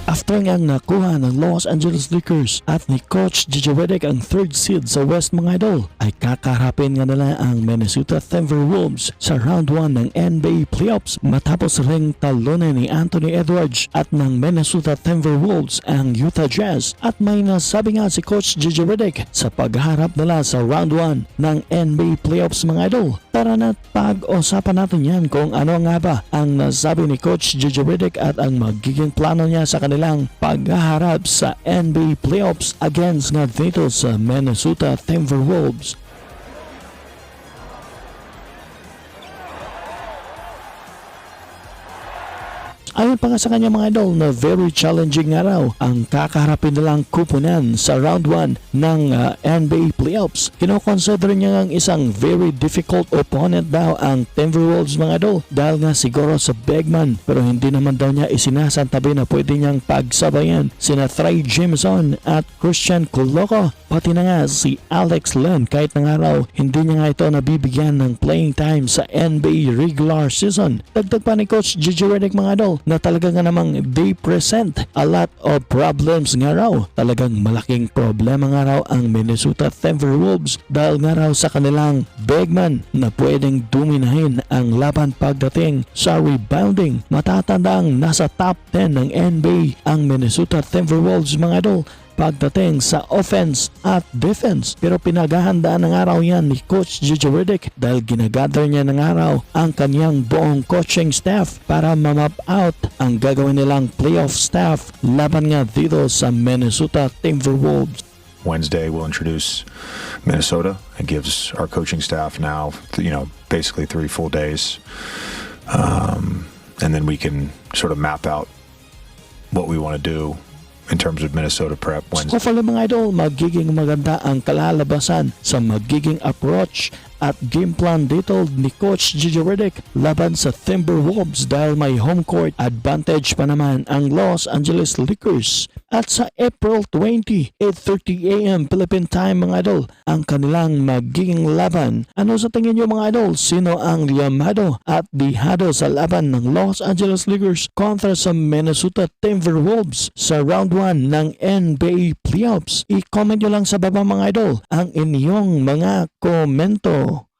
After ngang nakuha ng Los Angeles Lakers at ni Coach JJ Redick ang third seed sa West mga idol, ay kakaharapin nga nila ang Minnesota Timberwolves sa round 1 ng NBA Playoffs matapos ring talunin ni Anthony Edwards at ng Minnesota Timberwolves ang Utah Jazz. At may nasabi nga si Coach JJ Redick sa pagharap nila sa round 1 ng NBA Playoffs mga idol. Tara na pag-usapan natin yan kung ano nga ba ang nasabi ni Coach JJ Redick at ang magiging plano niya sa kanilang paghaharap sa NBA Playoffs against nga dito sa Minnesota Timberwolves. Ayon pa nga sa kanya mga idol na very challenging nga raw ang kakaharapin nilang kupunan sa round 1 ng NBA Playoffs. Kinoconsider niya ang isang very difficult opponent daw ang Timberwolves mga idol dahil nga siguro sa big man, pero hindi naman daw niya isinasantabi na pwede niyang pagsabayan sina Trey Jameson at Christian Coloco, pati na nga si Alex Len kahit na nga raw hindi niya nga ito nabibigyan ng playing time sa NBA regular season. Dagdag pa ni Coach JJ Redick mga idol na talaga nga namang they present a lot of problems nga raw. Talagang malaking problema nga raw ang Minnesota Timberwolves dahil nga raw sa kanilang big man na pwedeng dominahin ang laban pagdating sa rebounding. Matatandang nasa top 10 ng NBA ang Minnesota Timberwolves mga idol pagdating sa offense at defense, pero pinaghahandaan ng araw yan ni Coach JJ Redick dahil ginagather niya ng araw ang kanyang buong coaching staff para ma-map out ang gagawin nilang playoff staff laban nga dito sa Minnesota Timberwolves. Wednesday we'll introduce Minnesota. It gives our coaching staff now, basically 3 full days, and then we can sort of map out what we want to do in terms of Minnesota prep Wednesday. Hopefully mga idol, magiging maganda ang kalalabasan sa magiging approach at game plan dito ni Coach JJ Redick laban sa Timberwolves dahil may home court advantage pa naman ang Los Angeles Lakers. At sa April 20, 8:30 AM Philippine time mga idol, ang kanilang magiging laban. Ano sa tingin nyo mga idol? Sino ang liyamado at dihado sa laban ng Los Angeles Lakers kontra sa Minnesota Timberwolves sa round 1 ng NBA Playoffs? I-comment nyo lang sa baba mga idol ang inyong mga komento.